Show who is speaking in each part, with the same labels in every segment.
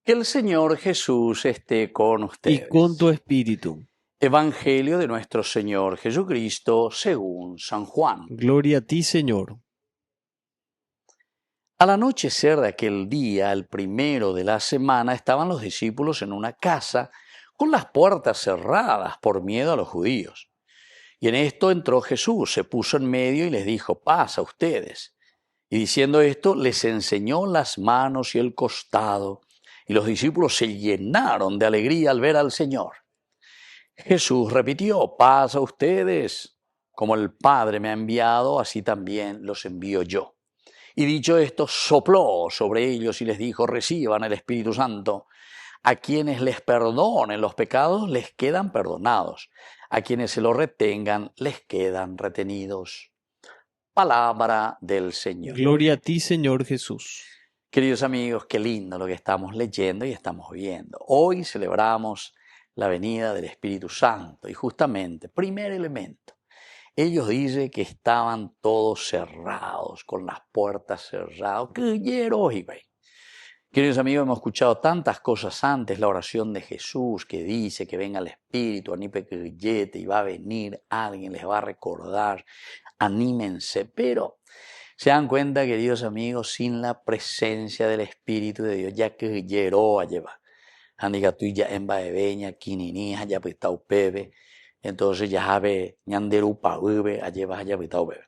Speaker 1: Que el Señor Jesús esté con
Speaker 2: y con tu
Speaker 1: ustedes.
Speaker 2: espíritu.
Speaker 1: Evangelio de nuestro Señor Jesucristo según San Juan.
Speaker 2: Gloria a ti, Señor.
Speaker 1: Al anochecer de aquel día, el primero de la semana, estaban los discípulos en una casa con las puertas cerradas por miedo a los judíos. Y en esto entró Jesús, se puso en medio y les dijo: paz a ustedes. Y diciendo esto, les enseñó las manos y el costado. Y los discípulos se llenaron de alegría al ver al Señor. Jesús repitió: paz a ustedes. Como el Padre me ha enviado, así también los envío yo. Y dicho esto, sopló sobre ellos y les dijo: reciban el Espíritu Santo. A quienes les perdonen los pecados, les quedan perdonados. A quienes se lo retengan, les quedan retenidos. Palabra del Señor.
Speaker 2: Gloria a ti, Señor Jesús.
Speaker 1: Queridos amigos, qué lindo lo que estamos leyendo y estamos viendo. Hoy celebramos la venida del Espíritu Santo y justamente, primer elemento, ellos dicen que estaban todos cerrados, con las puertas cerradas. Queridos amigos, hemos escuchado tantas cosas antes, la oración de Jesús que dice que venga el Espíritu, y va a venir alguien, les va a recordar, anímense, pero se dan cuenta, queridos amigos, sin la presencia del Espíritu de Dios, ya que llegó a llevar. Andigatuya en Baebeña, Kinini, ya pitao Pebe, entonces ya sabe, ñanderupa Ube, allá pitao Pebe.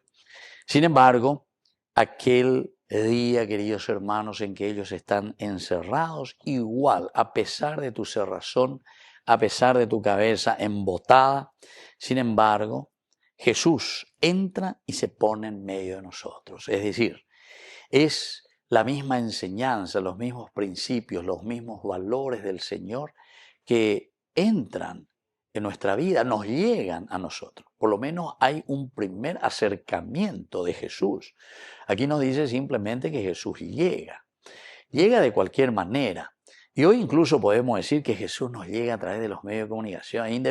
Speaker 1: Sin embargo, aquel día, queridos hermanos, en que ellos están encerrados, igual, a pesar de tu cerrazón, a pesar de tu cabeza embotada, sin embargo, Jesús entra y se pone en medio de nosotros. Es decir, es la misma enseñanza, los mismos principios, los mismos valores del Señor que entran en nuestra vida, nos llegan a nosotros. Por lo menos hay un primer acercamiento de Jesús. Aquí nos dice simplemente que Jesús llega. Llega de cualquier manera. Y hoy incluso podemos decir que Jesús nos llega a través de los medios de comunicación. Ahí en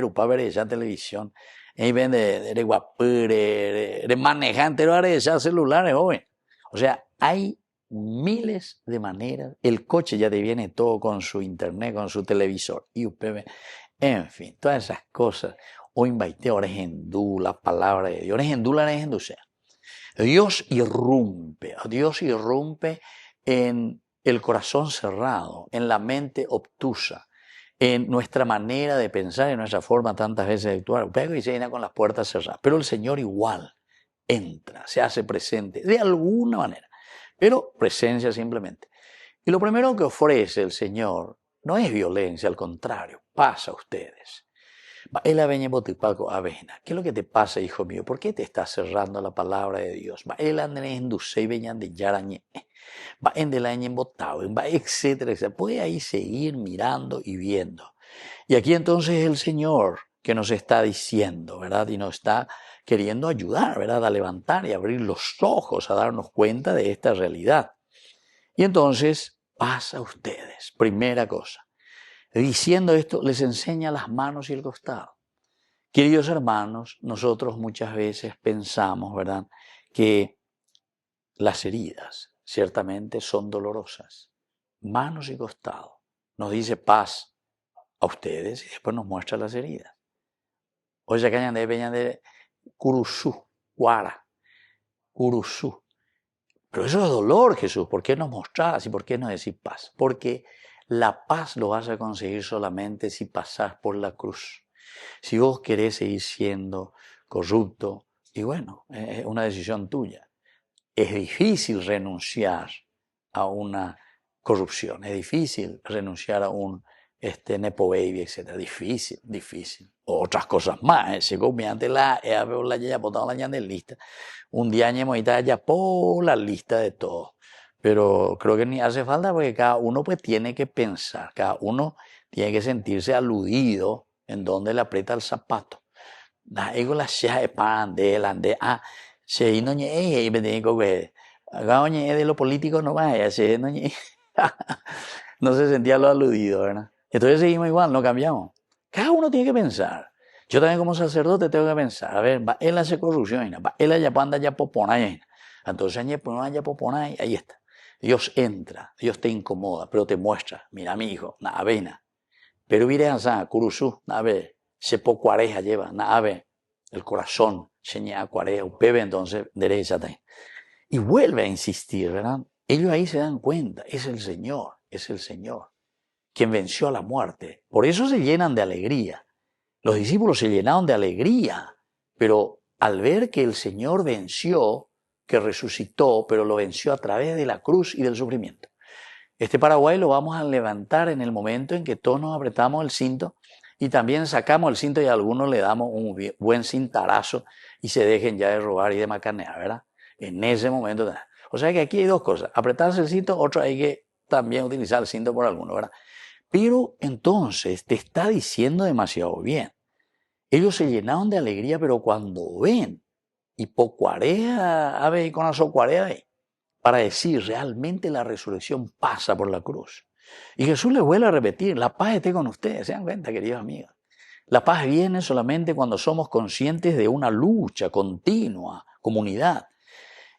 Speaker 1: ya televisión, ahí ven de guapure, de manejante, de ya celulares, joven. O sea, hay miles de maneras. El coche ya te viene todo con su internet, con su televisor. Y UPV, en fin, todas esas cosas. Hoy invité ahora es hindú, la palabra de Dios. Es hindú, la es hindú. Dios irrumpe en el corazón cerrado, en la mente obtusa, en nuestra manera de pensar, en nuestra forma tantas veces de actuar. Pego y se llena con las puertas cerradas. Pero el Señor igual entra, se hace presente, de alguna manera. Pero presencia simplemente. Y lo primero que ofrece el Señor no es violencia, al contrario, paz a ustedes. ¿Qué es lo que te pasa, hijo mío? ¿Por qué te estás cerrando la palabra de Dios? Etcétera, etcétera. Puede ahí seguir mirando y viendo. Y aquí entonces el Señor que nos está diciendo, ¿verdad? Y nos está queriendo ayudar, ¿verdad? A levantar y abrir los ojos, a darnos cuenta de esta realidad. Y entonces, pasa a ustedes, primera cosa. Diciendo esto, les enseña las manos y el costado. Queridos hermanos, nosotros muchas veces pensamos, ¿verdad?, que las heridas ciertamente son dolorosas. Manos y costado. Nos dice paz a ustedes y después nos muestra las heridas. Oye, que añade, peñade, curusú, guara, curusú. Pero eso es dolor, Jesús. ¿Por qué nos mostrás y por qué nos decís paz? Porque la paz lo vas a conseguir solamente si pasás por la cruz. Si vos querés seguir siendo corrupto, y bueno, es una decisión tuya. Es difícil renunciar a una corrupción, es difícil renunciar a un nepo baby, etc. Difícil. Otras cosas más, se mediante la ya botado la lista. Un día añemo y ya por la lista de todo. Pero creo que ni hace falta porque cada uno pues tiene que pensar, cada uno tiene que sentirse aludido en donde le aprieta el zapato. Ego la sea pan de la de se no ñe me tengo que acá ñe de lo político no vaya se no ñe no se sentía lo aludido, ¿verdad? Entonces seguimos igual, no cambiamos. Cada uno tiene que pensar. Yo también como sacerdote tengo que pensar, a ver, va él hace corrupción, va él allá anda ya popona, entonces ñe pues allá popona ahí está. Dios entra, Dios te incomoda, pero te muestra, mira mi hijo, na avena. Pero iré a curusú, na ve, se po cuareja lleva, na ave, el corazón, señala cuareja, upebe entonces derecha. Y vuelve a insistir, ¿verdad? Ellos ahí se dan cuenta, es el Señor, quien venció a la muerte. Por eso se llenan de alegría. Los discípulos se llenaron de alegría, pero al ver que el Señor venció, que resucitó, pero lo venció a través de la cruz y del sufrimiento. Este Paraguay lo vamos a levantar en el momento en que todos nos apretamos el cinto y también sacamos el cinto y a algunos le damos un buen cintarazo y se dejen ya de robar y de macanear, ¿verdad? En ese momento. O sea que aquí hay dos cosas, apretarse el cinto, otro hay que también utilizar el cinto por alguno, ¿verdad? Pero entonces te está diciendo demasiado bien. Ellos se llenaron de alegría, pero cuando ven, y por cuarea, ave y con la socuarea, para decir realmente la resurrección pasa por la cruz. Y Jesús les vuelve a repetir, la paz esté con ustedes, se dan cuenta, queridos amigos. La paz viene solamente cuando somos conscientes de una lucha continua, comunidad.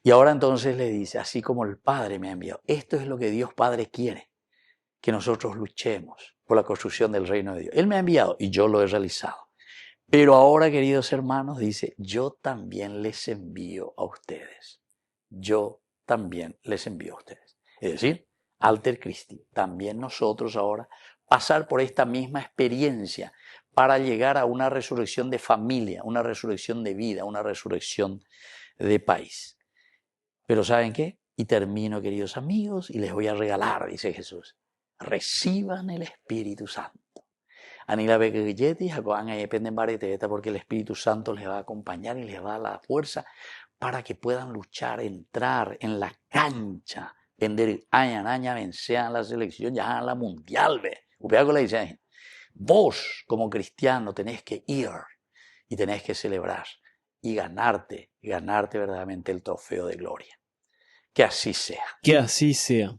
Speaker 1: Y ahora entonces le dice, así como el Padre me ha enviado, esto es lo que Dios Padre quiere, que nosotros luchemos por la construcción del reino de Dios. Él me ha enviado y yo lo he realizado. Pero ahora, queridos hermanos, dice, yo también les envío a ustedes. Yo también les envío a ustedes. Es decir, Alter Christi, también nosotros ahora pasar por esta misma experiencia para llegar a una resurrección de familia, una resurrección de vida, una resurrección de país. Pero ¿saben qué? Y termino, queridos amigos, y les voy a regalar, dice Jesús, reciban el Espíritu Santo. Anila Beguilletti, Jacoban y dependen varieteta porque el Espíritu Santo les va a acompañar y les va a dar la fuerza para que puedan luchar, entrar en la cancha, vender aña, vencer la selección, ya en la mundial, ve. Le dice, vos como cristiano tenés que ir y tenés que celebrar y ganarte verdaderamente el trofeo de gloria. Que así sea.
Speaker 2: Que así sea.